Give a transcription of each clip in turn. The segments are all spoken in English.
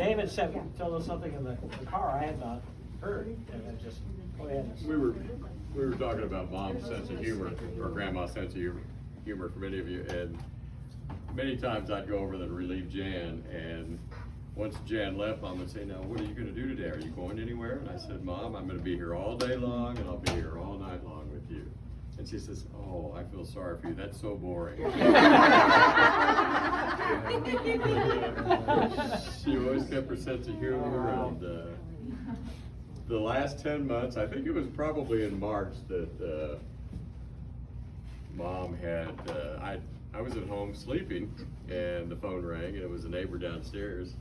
David said, told us something in the car I had not heard, and it just, go ahead. We were talking about Mom's sense of humor, or Grandma's sense of humor for many of you, and many times I'd go over there to relieve Jan, and once Jan left, Mom would say, "Now, what are you going to do today? Are you going anywhere?" And I said, "Mom, I'm going to be here all day long, and I'll be here all night long with you." And she says, "Oh, I feel sorry for you. That's so boring." She always kept her sense of humor, and the last 10 months, I think it was probably in March that Mom had, I was at home sleeping, and the phone rang, and it was a neighbor downstairs,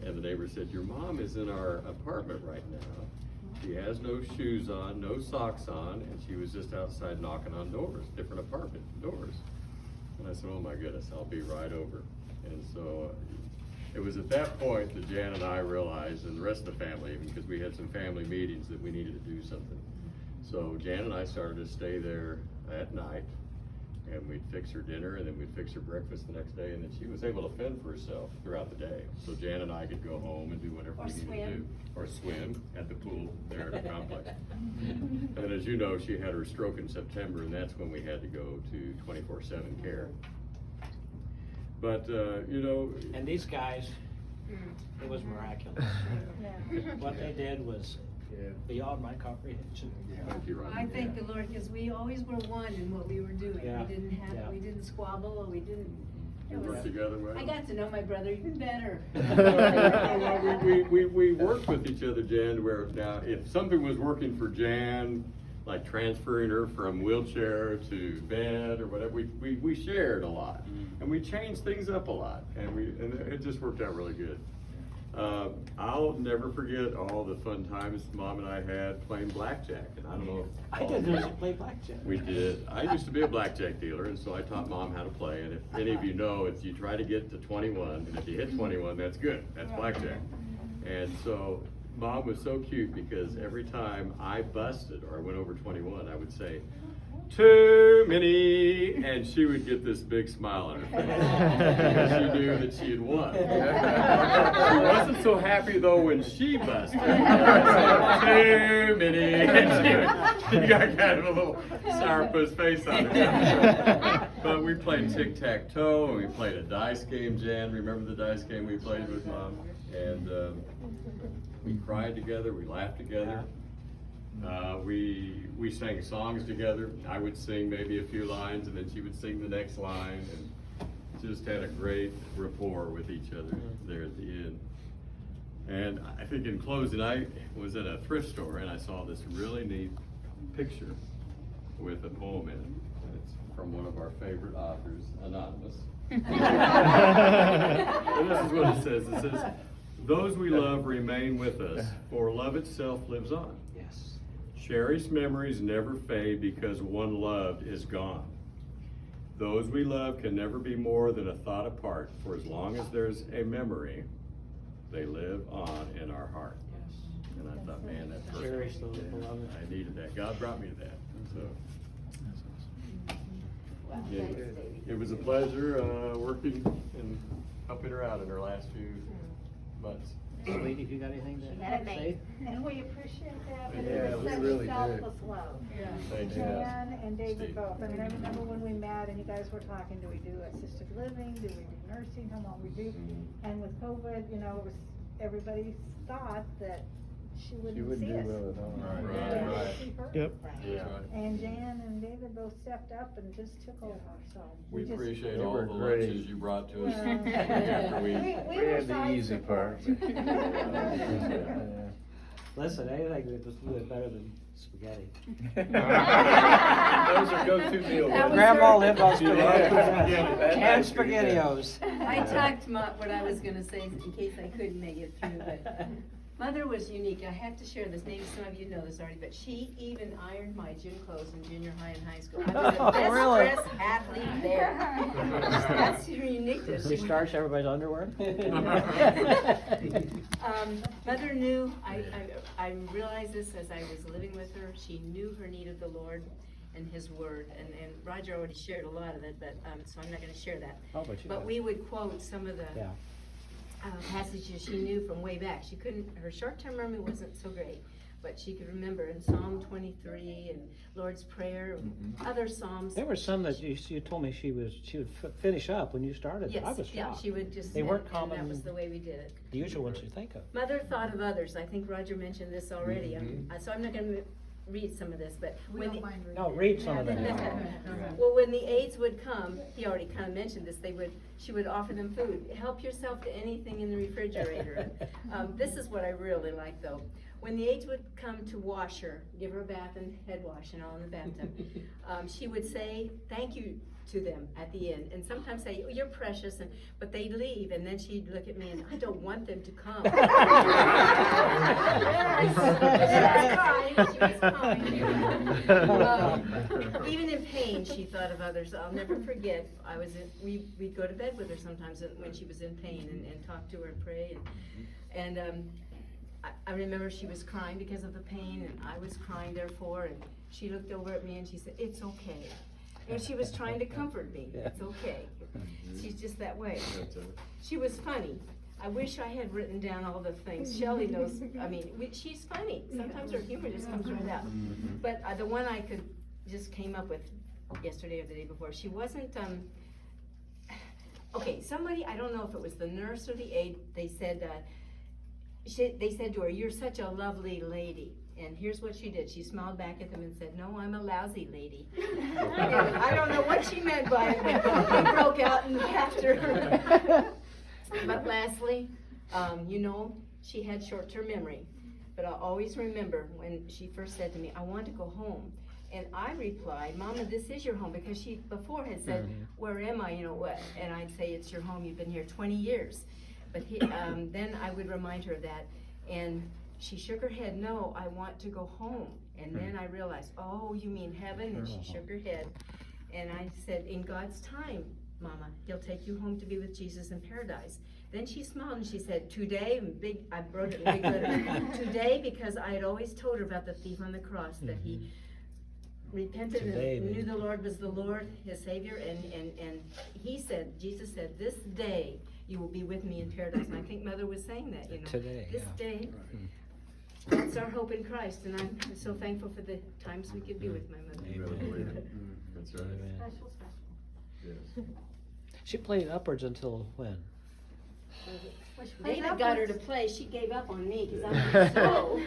and the neighbor said, "Your mom is in our apartment right now. She has no shoes on, no socks on, and she was just outside knocking on doors, different apartment doors." And I said, "Oh my goodness, I'll be right over." And so it was at that point that Jan and I realized, and the rest of the family, even because we had some family meetings, that we needed to do something. So Jan and I started to stay there at night, and we'd fix her dinner, and then we'd fix her breakfast the next day, and then she was able to fend for herself throughout the day. So Jan and I could go home and do whatever we needed to do. Or swim at the pool there at the complex. And as you know, she had her stroke in September, and that's when we had to go to 24/7 care. But, you know. And these guys, it was miraculous. What they did was beyond my comprehension. Thank you, Ron. I thank the Lord, because we always were one in what we were doing. Yeah. We didn't squabble, or we didn't. We worked together well. I got to know my brother even better. Well, we worked with each other, Jan, where now if something was working for Jan, like transferring her from wheelchair to bed or whatever, we shared a lot. And we changed things up a lot, and it just worked out really good. I'll never forget all the fun times Mom and I had playing blackjack, and I don't know. I didn't know you play blackjack. We did. I used to be a blackjack dealer, and so I taught Mom how to play. And if any of you know, if you try to get to 21, and if you hit 21, that's good. That's blackjack. And so Mom was so cute, because every time I busted or I went over 21, I would say, "Too many," and she would get this big smile on her face because she knew that she had won. She wasn't so happy though when she busted. "Too many," and she got kind of a little sourpuss face on her. But we played tic-tac-toe, and we played a dice game. Jan, remember the dice game we played with Mom? And we cried together, we laughed together. We sang songs together. I would sing maybe a few lines, and then she would sing the next line, and just had a great rapport with each other there at the end. And I think in closing, I was at a thrift store, and I saw this really neat picture with a poem in it. It's from one of our favorite authors, Anonymous. And this is what it says. It says, "Those we love remain with us, for love itself lives on. Yes. Cherished memories never fade because one loved is gone. Those we love can never be more than a thought apart, for as long as there's a memory, they live on in our heart." Yes. And I thought, man, that's perfect. Cherish those beloved. I needed that. God brought me to that. So yeah, it was a pleasure working and helping her out in her last few months. Sweetie, if you got anything to That say? and we appreciate that, but Yeah, it was we such really selfless love. Thank you. Jan and David Steve. both. I mean, I remember when we met and you guys were talking, do we do assisted living, do we do nursing home, what we do? And with COVID, you know, it was, everybody thought that she wouldn't see us. Right, We right, wouldn't right. see her. Yep. Yeah. And Jan and David both stepped up and just took over, so. We just- appreciate You all were the great. lunches you brought to us. Yeah. after we- We were had the side easy support. Listen, anything was really better than spaghetti. Those are go-to meals. That was Grandma her- lived on She loved spaghetti. spaghetti. Canned SpaghettiOs. I talked what I was gonna say in case I couldn't make it through, but Mother was unique. I have to share this. Maybe some of you know this already, but she even ironed my gym clothes in junior high and high school. I was the Oh, best really? dressed athlete there. That's her uniqueness. She starched everybody's underwear? Mother knew, I realized this as I was living with her, she knew her need of the Lord and His Word, and Roger already shared a lot of it, but, so I'm not gonna share that. Oh, but you But got- we would quote some of the Yeah. passages she knew from way back. She couldn't, her short-term memory wasn't so great, but she could remember in Psalm 23 and Lord's Prayer, other Psalms. There were some that you told me she would finish up when you started. Yes, I was yeah, shocked. she would just. They weren't and common. that was the way we did it. The usual ones you think of. Mother thought of others. I think Roger mentioned this already. So I'm not going to read some of this, but We don't mind reading. No, read some of that. well, when the aides would come, he already kind of mentioned this. She would offer them food. Help yourself to anything in the refrigerator. This is what I really like, though. When the aides would come to wash her, give her a bath and head wash and all in the bathtub, she would say thank you to them at the end, and sometimes say, oh, "You're precious," but they'd leave, and then she'd look at me and I don't want them to come. She was kind. Even in pain, she thought of others. I'll never forget. We'd go to bed with her sometimes when she was in pain and talk to her and pray and I remember she was crying because of the pain, and I was crying therefore, and she looked over at me and she said, "It's okay." And she was trying to comfort me. Yeah. It's okay. She's just that way. She was funny. I wish I had written down all the things. Shelley knows, I mean, she's funny. Sometimes her humor just comes right out. But the one I just came up with yesterday or the day before, she wasn't, okay, somebody, I don't know if it was the nurse or the aide, they said to her, "You're such a lovely lady." And here's what she did. She smiled back at them and said, "No, I'm a lousy lady." And I don't know what she meant by it, but they broke out and laughed her. But lastly, she had short-term memory. But I'll always remember when she first said to me, "I want to go home." And I replied, "Mama, this is your home," because she before had said, "Where am I? What?" And I'd say, "It's your home. You've been here 20 years. But then I would remind her of that. And she shook her head, "No, I want to go home." And then I realized, "Oh, you mean heaven?" And she shook her head. And I said, "In God's time, Mama, He'll take you home to be with Jesus in paradise." Then she smiled and she said, "Today," I wrote it in big letters, "Today," because I had always told her about the thief on the cross, that he repented and knew the Lord was the Lord, his Savior, and Jesus said, "This day you will be with me in paradise." And I think Mother was saying that, Today, this day. That's our hope in Christ, and I'm so thankful for the times we could be with my mother. That's right. Special. Yes. She played upwards until when? David got her to play. She gave up on me because I'm slow.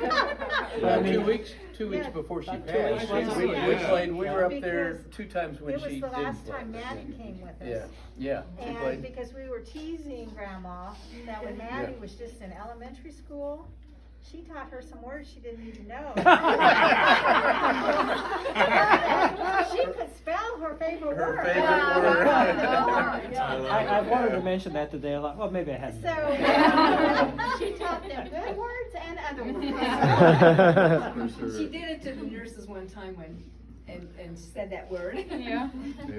I mean, 2 weeks Yeah. before she About 2 passed. weeks. We played, we were up Because there 2 times when It she was did the last play. time Maddie came with us. Yeah, she And played. because we were teasing Grandma, that when Maddie was just in elementary school, she taught her some words she didn't even know. She could spell her favorite Her word. favorite word. I wanted to mention that today. I thought, well, maybe I hadn't. So, she taught them good words and other words. For sure. She did it to the nurses one time and said that word. Yeah.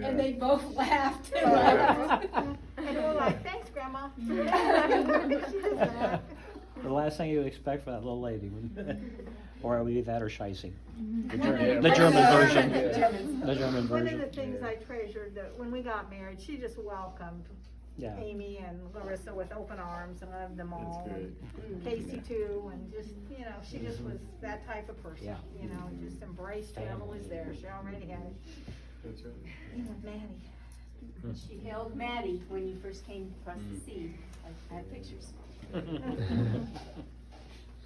And they both laughed. And we're like, "Thanks, Grandma." She just laughed. The last thing you would expect from that little lady, or it would be that or Scheissing. The Yeah. German version. Yeah. The German One of version. the things I treasured, that when we got married, she just welcomed Yeah. Amy and Larissa with open arms and loved them all. That's And Casey too, and just, she just was that type of person. Yeah. Just embraced whoever was there. She already had it. That's right. Even with Maddie. She held Maddie when you first came across the sea. I have pictures.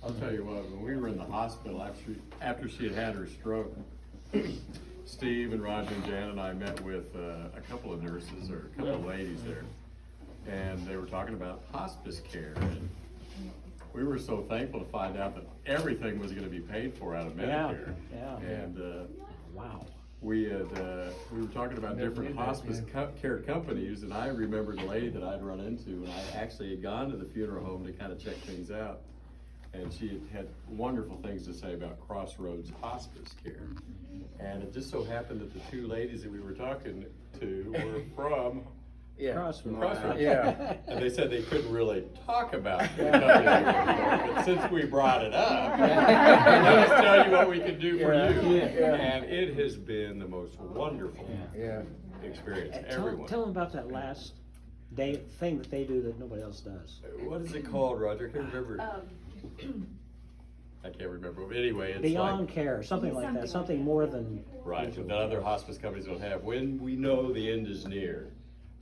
I'll tell you what, when we were in the hospital after she had had her stroke, Steve and Roger and Jan and I met with a couple of nurses or a couple of ladies there, and they were talking about hospice care. And we were so thankful to find out that everything was going to be paid for out of Medicare. Yeah. And Wow. we were talking about different hospice care companies, and I remembered a lady that I'd run into, and I actually had gone to the funeral home to kind of check things out, and she had wonderful things to say about Crossroads Hospice Care. And it just so happened that the 2 ladies that we were talking to were from Yeah. Crossroads. Yeah. And they said they couldn't really talk about the company they were for, but since we brought it up, let us tell you what we can do for you. Yeah. And it has been the most wonderful Yeah. experience. Tell Everyone. them about that last thing that they do that nobody else does. What is it called, Roger? I can't remember. I can't remember. But anyway, it's Beyond like, care, something like that, something more than. right, that other hospice companies don't have. When we know the end is near,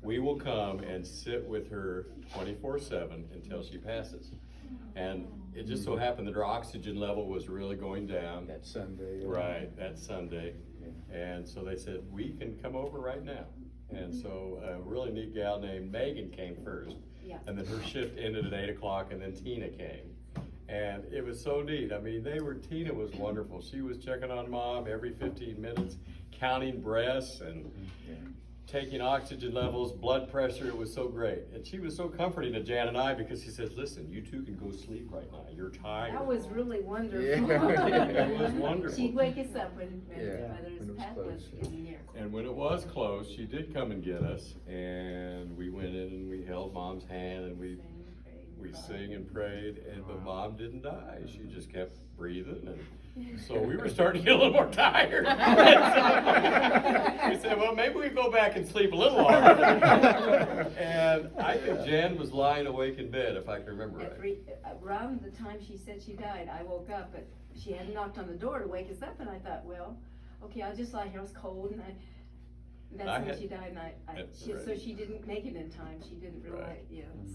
we will come and sit with her 24/7 until she passes. And it just so happened that her oxygen level was really going down. That Sunday. Right, that Sunday. And so they said, we can come over right now. And so a really neat gal named Megan came first. Yeah. And then her shift ended at 8 o'clock, and then Tina came. And it was so neat. I mean, Tina was wonderful. She was checking on Mom every 15 minutes, counting breaths and taking oxygen levels, blood pressure. It was so great. And she was so comforting to Jan and I, because she says, listen, you two can go sleep right now. You're tired. That was really wonderful. It was wonderful. She'd wake us up when Yeah, Mother's when it was path was close, yeah. in there. And when it was close, she did come and get us, and we went in and we held Mom's hand, and we sang and prayed, but Mom didn't die. She just kept breathing, and so we were starting to get a little more tired. We said, well, maybe we go back and sleep a little longer. And I think Jan was lying awake in bed, if I can remember right. Around the time she said she died, I woke up, but she hadn't knocked on the door to wake us up, and I thought, well, okay, I'll just lie here. I was cold, and that's when she died, and so she didn't make it in time. She didn't realize,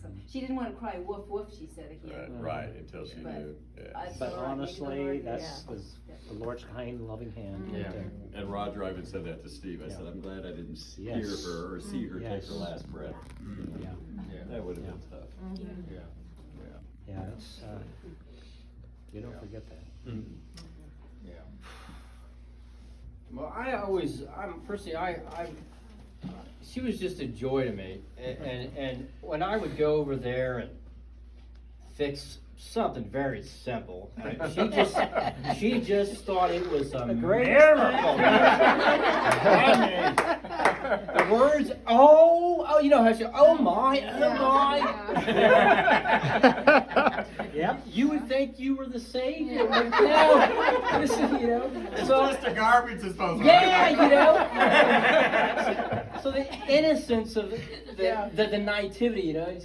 so she didn't want to cry woof woof, she said again. Right, until she knew. But honestly, that's the Lord's kind and loving hand. And Roger, I even said that to Steve. I said, I'm glad I didn't hear her or see her take her last breath. That would have been tough. Yeah, it's, you don't forget that. Yeah. Well, she was just a joy to me, and when I would go over there and fix something very simple, she just thought it was a miracle. The words, you know how she, oh my. Yep. You would think you were the savior, but no, this is, It's so, just a garbage disposal. So the innocence of the naivety, it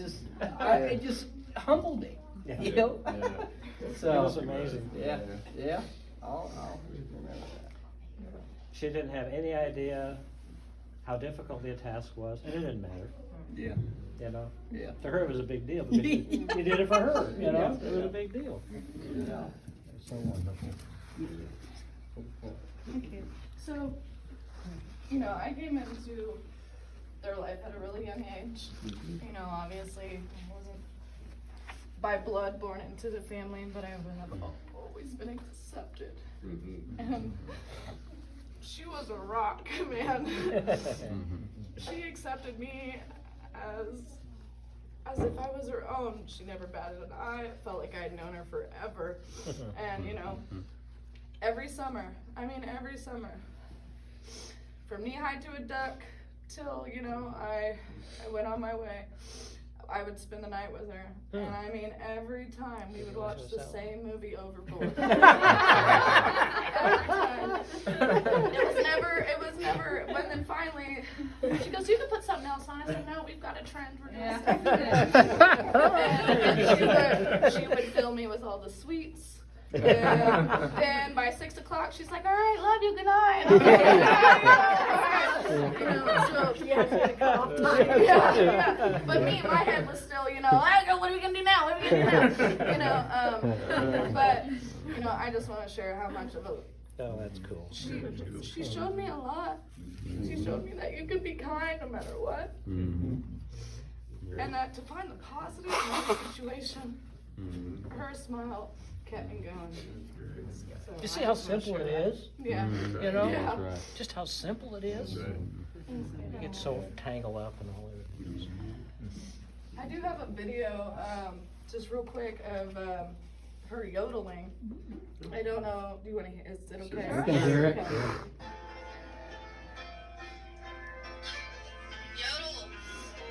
just humbled me, So It was amazing. Yeah. I'll remember that. She didn't have any idea how difficult the task was, and it didn't matter. Yeah. To her it was a big deal, because you did it for her, it was a big deal. So wonderful. Okay, so, I came into their life at a really young age. Obviously, I wasn't by blood born into the family, but I have always been accepted. And she was a rock, man. She accepted me as if I was her own. She never batted an eye. I felt like I'd known her forever. And every summer, from knee high to a duck till I went on my way, I would spend the night with her. And every time we would watch the same movie, Overboard. Every time. It was never, when then finally, she goes, you can put something else on. I said, no, we've got a trend, we're doing and she would fill me with all the sweets. And then by 6 o'clock, she's like, all right, love you, good night. And I'm like, so she had to cut off time. But me, my head was still, what are we gonna do now? But I just want to share how much of a Oh, that's cool. she showed me a lot. She showed me that you can be kind no matter what. And that to find the positive in the situation, her smile kept me going. So You see how simple it is? Yeah. Just how simple it is? You get so tangled up in all everything. I do have a video, just real quick, of her yodeling. I don't know, do you want to hear, is it okay? I can hear it.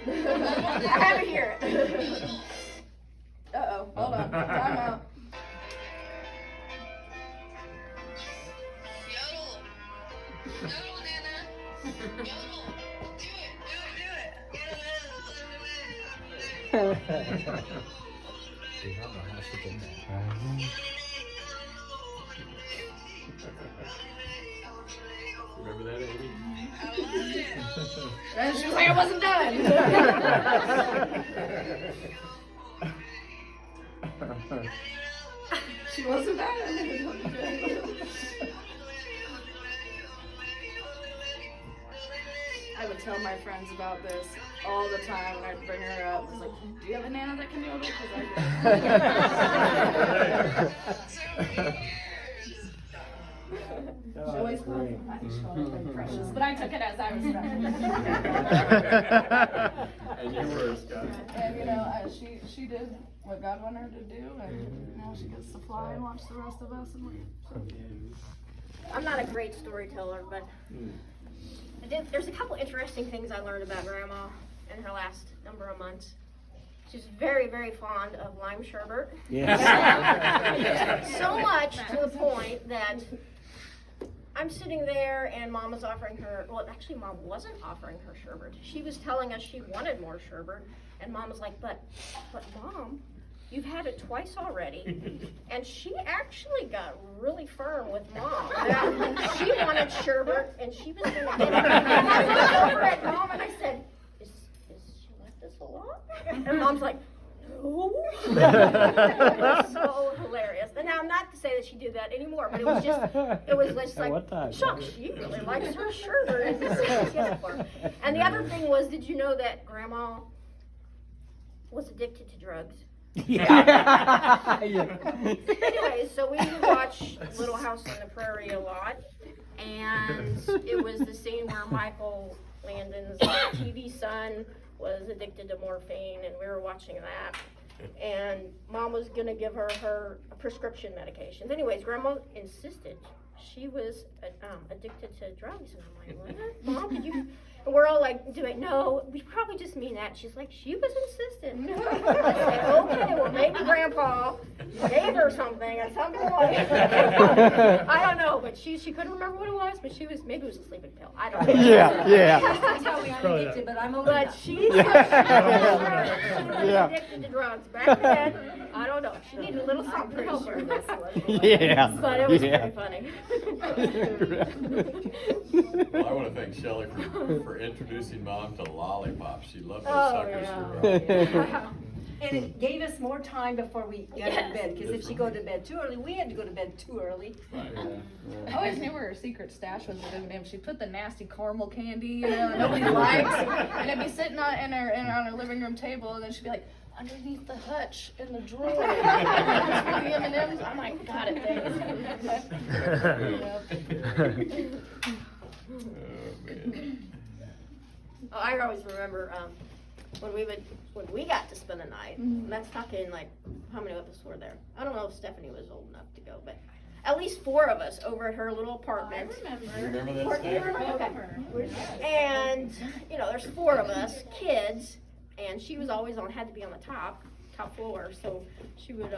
I have to hear it. Uh-oh, hold on, time out. Yodel, Nana. Yodel. Do it. Do not know how she did that. Remember that, Amy? And she was like, I wasn't done. She wasn't done. I would tell my friends about this all the time when I'd bring her up. I was like, do you have a nana that can do it? Because I do. She always called me. I think she called me very precious, but I took it as I was And you were, Scott. And you know, she did what God wanted her to do, and now she gets to fly and watch the rest of us and leave. So. I'm not a great storyteller, but there's a couple interesting things I learned about Grandma in her last number of months. She's very, very fond of lime sherbet. Yes. So much to the point that I'm sitting there and Mom was offering her, well, actually Mom wasn't offering her sherbet. She was telling us she wanted more sherbet, and Mom was like, but Mom, you've had it twice already. And she actually got really firm with Mom. That she wanted sherbet, and she was going to get it. And I looked over at Mom and I said, is she like this a lot? And Mom's like, no. It was so hilarious. And now, not to say that she did that anymore, but it was just like, what time? shucks, she really likes her sherbet. And this is what she gets it for. And the other thing was, did you know that Grandma was addicted to drugs? Yeah. Anyways, so we would watch Little House on the Prairie a lot, and it was the scene where Michael Landon's TV son was addicted to morphine, and we were watching that, and Mom was gonna give her prescription medications. Anyways, Grandma insisted she was addicted to drugs, and I'm like, what? Mom, did you? And we're all like, no, we probably just mean that. She's like, she was insistent. I said, okay, well maybe Grandpa gave her something at some point. I don't know, but she couldn't remember what it was, but maybe it was a sleeping pill. I don't know. Yeah. That's how we are addicted, but I'm over But that. she was addicted to drugs back then. I don't know. She needed a little something to help her. Yeah. But it was pretty funny. Well, I want to thank Shelley for introducing Mom to lollipops. She loved those Oh, suckers. yeah. And it gave us more time before we got to bed, because if she go to bed too early, we had to go to bed too early. I always knew where her secret stash was. She put the nasty caramel candy, you know, that nobody likes, and it'd be sitting on her living room table, and then she'd be like, underneath the hutch in the drawer. The M&Ms. I'm like, got it, thanks. Oh, man. Oh, I always remember when we got to spend the night. And that's talking like how many of us were there? I don't know if Stephanie was old enough to go, but at least 4 of us over at her little apartment. You remember that, Okay. And you know, there's 4 of us kids, and she was always had to be on the top floor, so she would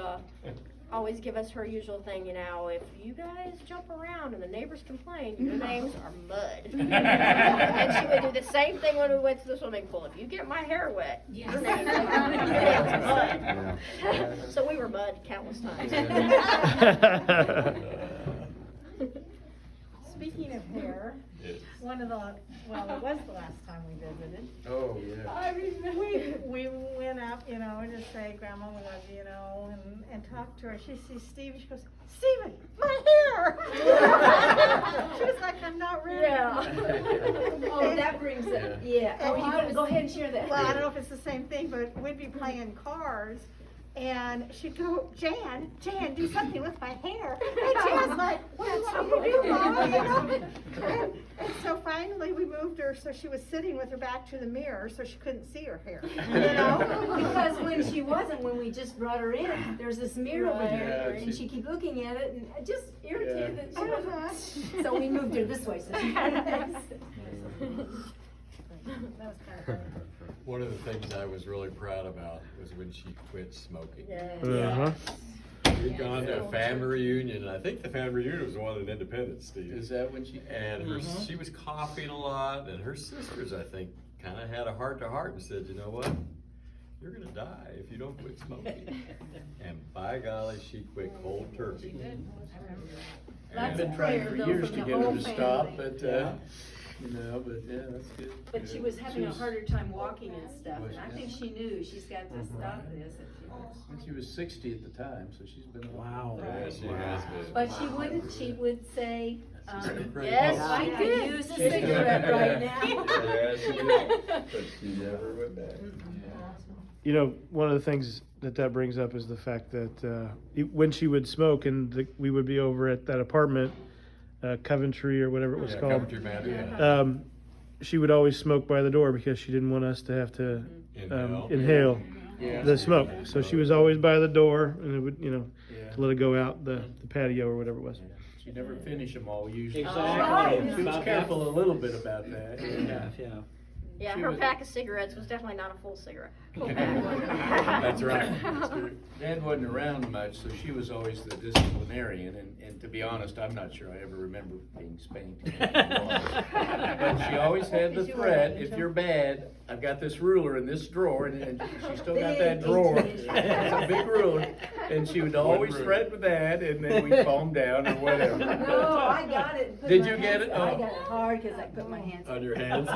always give us her usual thing, you know, if you guys jump around and the neighbors complain, your names are mud. And she would do the same thing when we went to the swimming pool. If you get my hair wet, your name's mud. So we were mud countless times. Speaking of hair, Yes. it was the last time we visited. Oh, yeah. I mean, we went up, you know, and just say, Grandma, we love you, you know, and talk to her. She sees Stephen, she goes, Stephen, my hair! She was like, I'm not ready. Yeah. Oh, that brings it, yeah. Oh, you gotta go ahead and share that. Well, I don't know if it's the same thing, but we'd be playing cards, and she'd go, Jan, do something with my hair. And Jan's like, what do you want me to do, Mama? You know? And so finally, we moved her so she was sitting with her back to the mirror so she couldn't see her hair. You know? Because when we just brought her in, there's this mirror over here, Yeah, and she kept looking at it, and just irritated that she Uh-huh. wasn't. So we moved her this way, so she That was kind of funny. One of the things I was really proud about was when she quit smoking. Uh-huh. We'd gone to a family reunion, and I think the family reunion was the one in Independence, Steve. Is that when she? And she was coughing a lot, and her sisters, I think, kind of had a heart-to-heart and said, you know what? you're gonna die if you don't quit smoking. And by golly, she quit cold turkey. Lots I've been of trying prayer, for though, years from to the get her whole to stop, family. but, you know, but yeah, that's good. But she was having a harder time walking and stuff, and I Was, think she knew she's got to stop this. And she was 60 at the time, so she's been. Wow. Yeah, she has been. But she would say, great yes, mom. I She could did. use a She's cigarette good. right now. Yeah, she did, but she never went back. You know, one of the things that brings up is the fact that when she would smoke and we would be over at that apartment, Coventry or whatever it was Yeah, called. Coventry Manor, yeah. She would always smoke by the door because she didn't want us to have to Inhale. inhale Yeah. the smoke. So she was always by the door, and it would, you know, Yeah. to let it go out the patio or whatever it was. She never finished them all usually. Exactly. She was About careful a little bit about that. half, yeah. Yeah, She her was- pack of cigarettes was definitely not a full cigarette. Full pack. That's right. That's true. Dad wasn't around much, so she was always the disciplinarian, and to be honest, I'm not sure I ever remember being spanked. But she always had the threat, if you're bad, I've got this ruler in this drawer, and she still got that Big drawer. 18-inch. It's a big ruler, and she would always ruler. threaten with that, and then we'd calm down or whatever. No, I got it. and put Did my you get hands- it? I Oh. got it hard because I put my hands. On your hands?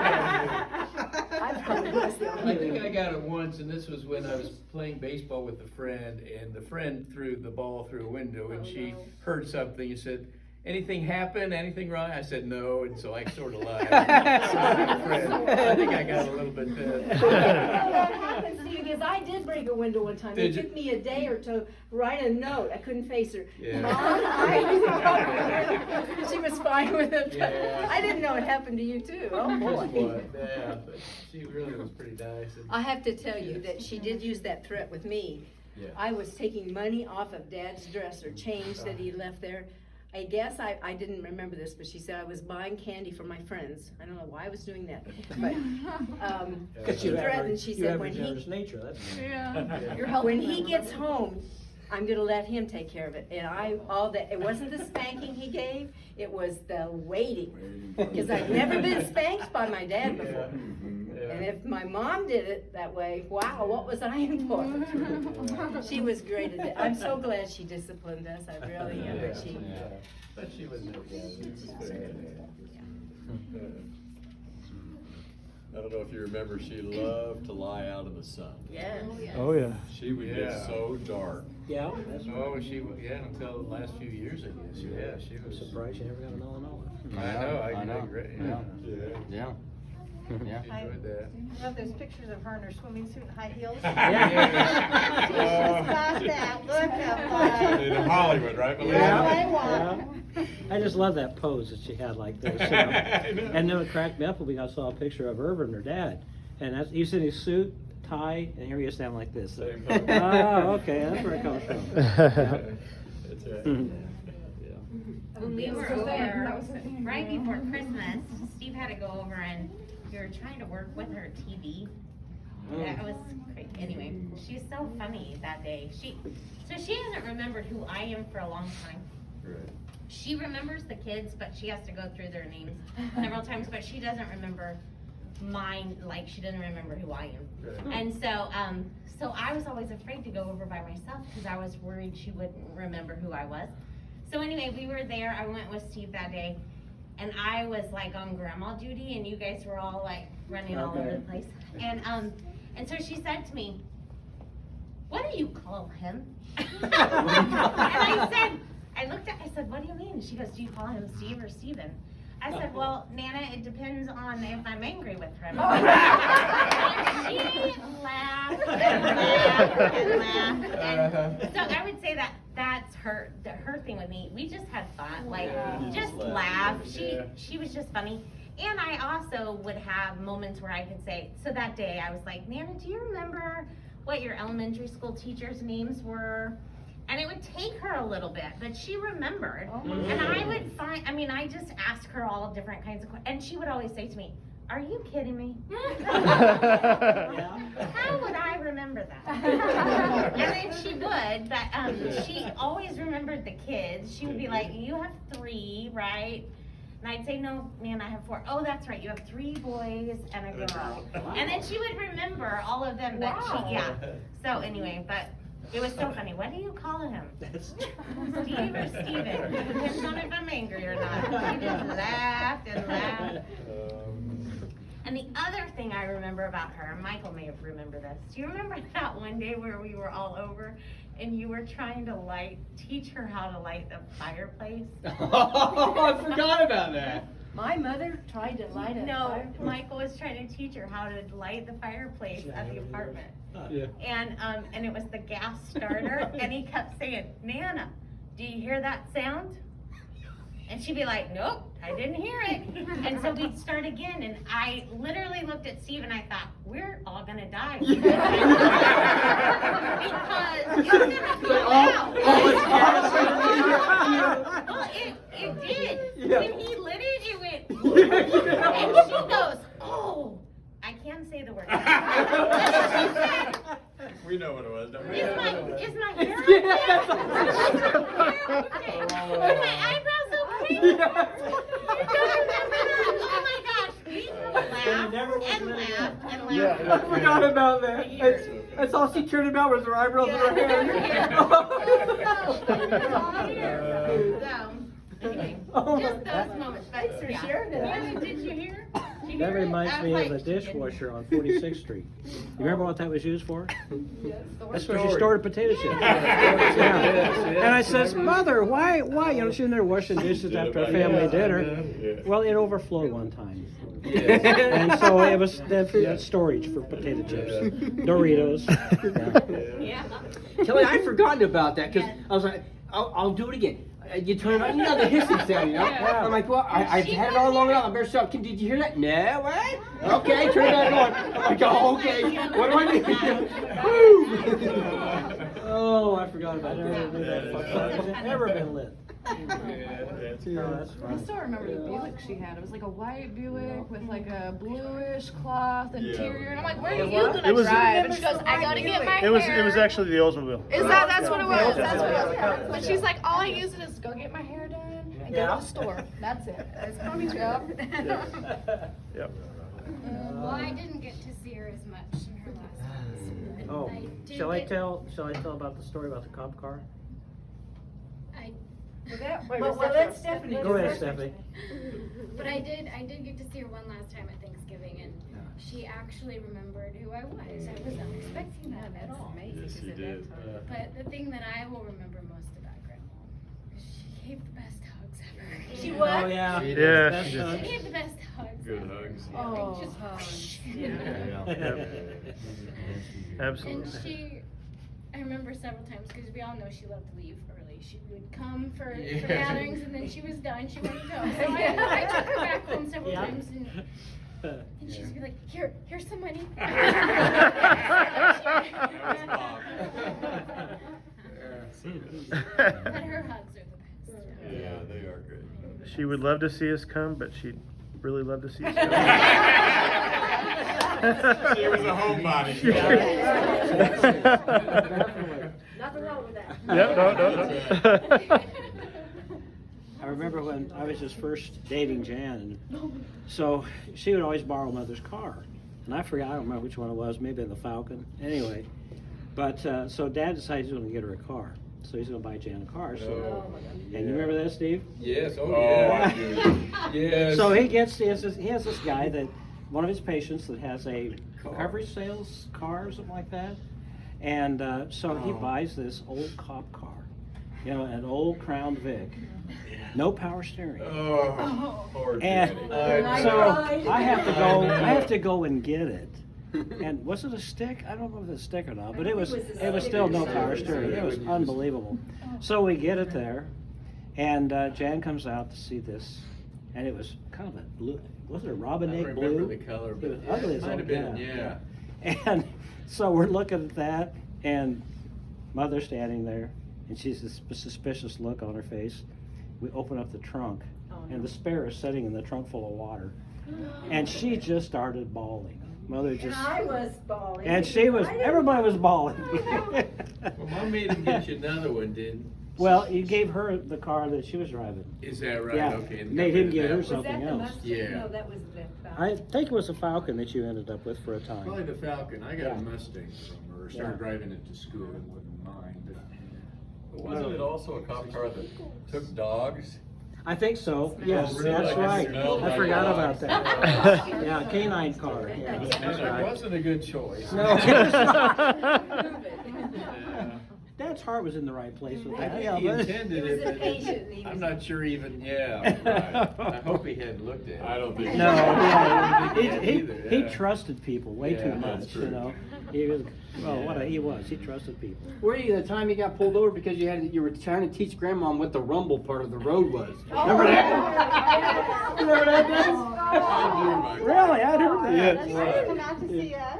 I probably was the only I think I got it once, and this was when I was playing baseball with a friend, and the friend threw the ball through a window, and she heard something and said, "Anything happen? Anything wrong?" I said, "No," and so I sort of lied. I think I got a little bit. That happened, Steve, because I did break a window one time. Did It you? took me a day or two to write a note. I couldn't face her. Yeah. Mom, she was fine with it. But Yeah. I didn't know it happened to you too. Oh boy. Yeah, but she really was pretty nice. And, I have to tell you that she did use that threat with me. Yeah. I was taking money off of Dad's dresser, change that he left there. I guess I didn't remember this, but she said I was buying candy for my friends. I don't know why I was doing that, but Because she threatened. She said when generous he nature, that's. Yeah. when he gets home, I'm gonna let him take care of it. And it wasn't the spanking he gave, it was the waiting. Because I'd never been spanked by my dad before. And if my mom did it that way, wow, what was I in for? She was great at it. I'm so glad she disciplined us, I really am. Yeah. She- But she was I don't know if you remember, she loved to lie out in the sun. Yes. Oh, yeah. She would get Yeah. so dark. Yeah, that's Oh, until the last few years, I guess. Yeah, she was. surprised you never got a melanoma. I know, I I know. agree. Yeah. Yeah. Yeah. Yeah. She enjoyed that. I love those pictures of her in her swimming suit and high heels. Yeah. She's got that look of, In Hollywood, right, Belinda? Yeah. I want. I just love that pose that she had like this. You know? I know. And then it cracked me up when I saw a picture of Irvin and her dad. And he's in his suit, tie, and here he is standing like this. Same Oh, pose. okay, that's where it comes from. That's right. Mhm. When we were over, right before Christmas, Steve had to go over and we were trying to work with her TV. That was great. Anyway, she's so funny that day. She hasn't remembered who I am for a long time. Right. She remembers the kids, but she has to go through their names several times, but she doesn't remember mine, like she doesn't remember who I am. Right. And so I was always afraid to go over by myself because I was worried she wouldn't remember who I was. So anyway, we were there. I went with Steve that day, and I was like on grandma duty, and you guys were all like running all over the place. And so she said to me, "What do you call him?" And I said, "What do you mean?" She goes, "Do you call him Steve or Steven?" I said, "Well, Nana, it depends on if I'm angry with him." And she laughed and laughed and laughed. And so I would say that's her thing with me. We just had fun, like just laugh. She was just funny. And I also would have moments where I could say, so that day I was like, "Nana, do you remember what your elementary school teachers' names were?" And it would take her a little bit, but she remembered. And I would I just asked her all different kinds of questions. And she would always say to me, "Are you kidding me?" How would I remember that? And then she would, but she always remembered the kids. She would be like, "You have 3, right?" And I'd say, no, man, I have 4. Oh, that's right, you have 3 boys and a girl. And then she would remember all of them, but yeah. So anyway, but it was so funny. What do you call him? Steve or Steven? It depends on if I'm angry or not. She just laughed and laughed. And the other thing I remember about her, Michael may have remembered this. Do you remember that one day where we were all over and you were trying to teach her how to light the fireplace? Oh, I forgot about that. My mother tried to light a No, fireplace. Michael was trying to teach her how to light the fireplace at the apartment. Yeah. And it was the gas starter, and he kept saying, Nana, do you hear that sound? And she'd be like, nope, I didn't hear it. And so we'd start again, and I literally looked at Steve and I thought, we're all gonna die. Because it's gonna be loud. Well, it did. Yeah. When he lit it, it went, and she goes, oh, I can't say the word. We know what it was, don't we? Is my hair okay? Is my eyebrows okay? You don't remember that? Oh my gosh, we laughed and laughed and laughed. I forgot about that. That's all she cared about was her eyebrows and her hair. So, anyway, just those moments. But yeah. Yeah, did you hear? Did you That hear it? reminds I was me of like, the dishwasher on 46th Street. You remember what that was used for? That's where she Storage. stored potato chips. Yeah. And I says, Mother, why? You know, she was in there washing dishes after a family dinner. Well, it overflowed one time. And so it was the storage for potato chips, Doritos. Yeah. Kelly, I'd forgotten about that because I was like, I'll do it again. You turn it on, you know the hissing sound, you know? I'm like, well, I've had it all long enough. I better stop. Did you hear that? No, what? Okay, turn it back on. I'm like, oh, okay. What do I do? Oh, I forgot about that. Has it ever been lit? I still remember the Buick she had. It was like a white Buick with like a bluish cloth interior. And I'm like, where are you gonna It was- drive? And she goes, I gotta get my hair. It was actually the Oldsmobile. That's what it was. That's what it was. But she's like, all I use it is go get my hair done and go to the store. That's it. That's ponytail. Yep. Well, I didn't get to see her as much in her last house. Oh, shall I tell about the story about the cop car? Well, let Stephanie Go ahead, Stephanie. But I did get to see her one last time at Thanksgiving, and she actually remembered who I was. I was not expecting that at all. Yes, she did. But the thing that I will remember most about Grandma is she gave the best hugs ever. She what? Oh, yeah. Yeah, she She did. gave the best hugs. Good hugs. Oh, Just hugs. Absolutely. And I remember several times, because we all know she loved to leave early. She would come for Yeah. gatherings, and then she was done. She went home. So I took her back home several Yeah. times, and she'd be like, here's some money. That was Bob. But her hugs are the best. Yeah, they are good. She would love to see us come, but she'd really love to see us come. She was a homebody. Nothing wrong with that. Yep, no. I remember when I was just first dating Jan, and so she would always borrow Mother's car. And I forgot, I don't remember which one it was, maybe the Falcon. Anyway, but so Dad decided he was going to get her a car. So he's going to buy Jan a car. So, and you remember that, Steve? Yes, Oh, yeah. I do. Yes. So he has this guy that, one of his patients that has a recovery sales car or something like that. And so he buys this old cop car, you know, an old Crown Vic, no power steering. Oh, poor And Jenny. so I have to go and get it. And was it a stick? I don't know if it's a stick or not, but it was still no power steering. It was unbelievable. So we get it there, and Jan comes out to see this, and it was kind of a blue. Was it a I robin-egg don't blue? remember the color, but It was ugly as might all have been, get out. yeah. And so we're looking at that, and Mother's standing there, and she's this suspicious look on her face. We open up the trunk, and the spare is sitting in the trunk full of water. And she just started bawling. Mother just, And I was bawling. and she was, everybody was bawling. Well, Mom made him get you another one, didn't? Well, you gave her the car that she was driving. Is that right? Yeah, Okay. and made got him rid of get that her one. Was that something the else. Mustang? Yeah. No, that was the I Falcon. think it was a Falcon that you ended up with for a time. Probably the Falcon. I got Yeah. a Mustang from her. Started Yeah. driving it to school and wouldn't mind, but. But wasn't it also a cop car that took dogs? I think so, yes, really? that's right. Smelled I like forgot dogs. about that. Yeah, canine car, yeah, And that's it right. wasn't a good choice. No. Yeah. Dad's heart was in the right place with I that. think yeah, he but- intended He was it, but impatient, he I'm was- not sure even, yeah, right. I hope he hadn't looked at it. I don't think. No, yeah, Yeah, he either, he yeah. trusted people way Yeah, too that's much, you true. know? He was, well, he was, he trusted people. Were you the time you got pulled over because you were trying to teach grandma what the rumble part of the road was? Remember that? Remember that, Dennis? Really, I'd heard that. Yeah. I didn't come out to see us.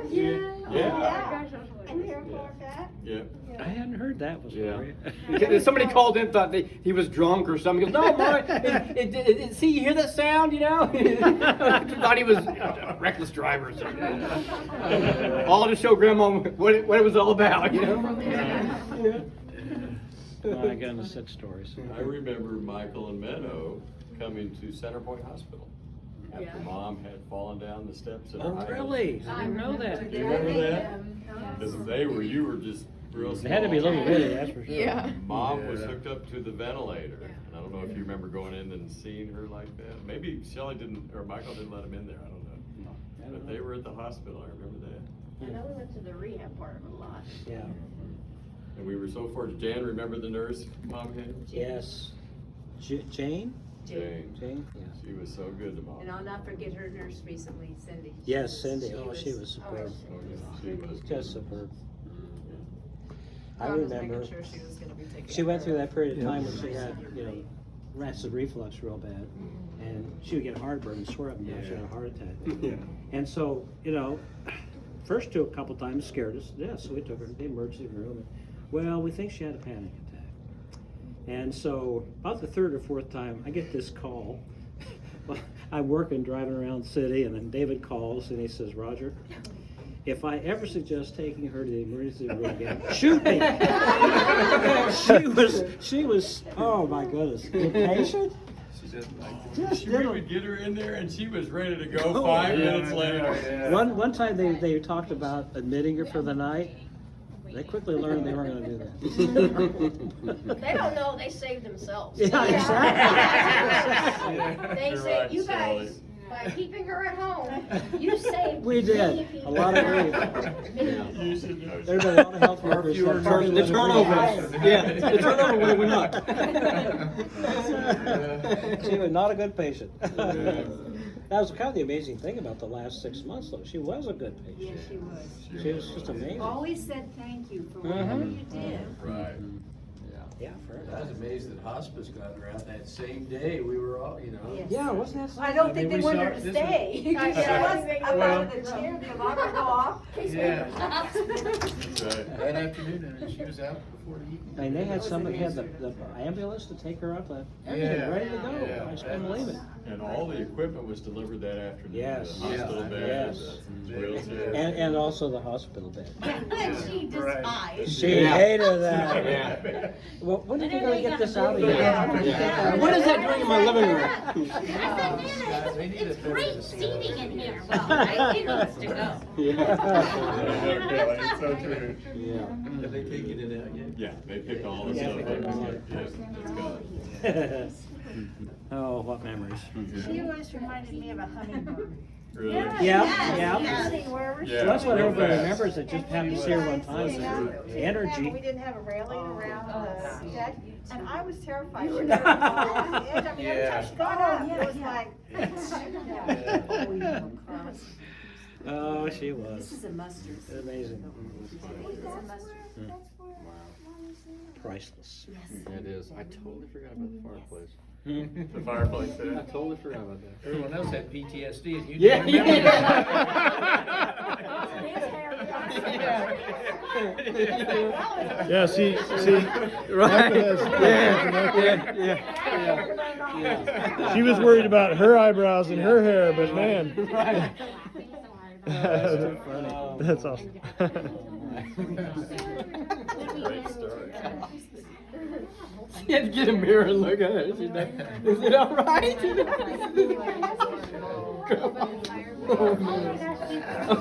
Yeah. And hear that. Yeah. I hadn't heard that was Yeah. story. Because somebody called in, thought he was drunk or something. He goes, no, Mom, see, you hear that sound, you know? Thought he was a reckless driver or something. All to show Grandma what it was all about, you know? My goodness, such stories. I remember Michael and Meadow coming to Center Point Hospital after Yeah. Mom had fallen down the steps at her Oh, house. really? I didn't know that. Do you remember that? Because you were just real small. They had to be a little bitty, that's for sure. Yeah. Mom was Yeah. hooked up to the ventilator. And I don't know if you remember going in and seeing her like that. Maybe Shelley didn't, or Michael didn't let him in there, I don't know. But they were at the hospital, I remember that. I know we went to the rehab part of it a lot. Yeah, And we were so fortunate. Jan, remember the nurse Mom had? yes. Jane? Jane. Jane, yeah. She was so good to Mom. And I'll not forget her nurse recently, Cindy. Yes, Cindy, oh, she was superb. Oh, yeah, she was Just superb. I I was making remember, sure she was gonna be taken she went care through of. that period of time when she had, you know, acid reflux real bad. And she would get heartburn and swear up and down she had a heart attack. Yeah. And so, you know, first a couple times scared us to death, so we took her to the emergency room. And, well, we think she had a panic attack. And so, about the third or fourth time, I get this call. Well, I'm working, driving around the city, and then David calls and he says, Roger, if I ever suggest taking her to the emergency room again, shoot me. she was, oh my goodness, impatient. She didn't like Just We didn't- would get her in there and she was ready to go Oh, 5 yeah, minutes later. yeah. One time they talked about admitting her for the night. They quickly learned they weren't going to do that. They don't know, they saved themselves. Yeah, exactly. They You're say, right, you Shelley. guys, by keeping her at home, you saved We many did. people. A lot of grief. Many You should know. There's been a lot of health workers. fewer that probably The would've turnover. been Yeah, the turnover when it went up. fine. She was not a good patient. That was kind of the amazing thing about the last 6 months, though. She was a good patient. Yes, she was. She was just amazing. Always said thank you for whatever you did. Right. Yeah, fair I was enough. amazed that hospice got her out that same day. We were all, you know. Yes. Yeah, wasn't that I something? don't think mean, they we wanted saw- her to this stay. She was Well- about the chair, the alarm would go off. Yeah. That's right. That afternoon, and she was out before the evening. I mean, they had somebody had the ambulance to take her up. Everything Yeah, ready to go. yeah. I just couldn't believe it. And all the equipment was delivered that afternoon. Yes. The hospital Yeah. bed, Yes. the wheelchair. And also the hospital bed. That she despised. She Yeah. hated that. Yeah. Well, when are you gonna get this out of here? Yeah. What is that doing in my living room? I said, Nana, They need a it's better great facility. seating in here. Well, I think it needs to go. It's so true. Yeah. Have they taken it out yet? Yeah, they pick all the Yeah, stuff they up. pick all Yes, it's gone. Oh, what memories. She always reminded me of a hummingbird. Really? Yeah, Yes, yeah. See, wherever she Yeah. So that's what real everybody fast. remembers, that just happened to see her one time. You know, The we energy. didn't have a railing around the deck, and I was terrified. She You was were- on the edge. I mean, every time she got up, it was like. Oh, she This was. is a mustard. Amazing. It's a mustard. Priceless. It is. I totally forgot about the fireplace. The fireplace I there. totally forgot about that. Everyone else had PTSD and you Yeah, didn't remember. Yeah, see, Right. Martha Yeah. she was worried about her eyebrows and her hair, but man. That's too funny. That's awesome. Great story. She had to get a mirror and look at it. She's like, is it all right? Over the fireplace. Oh, man.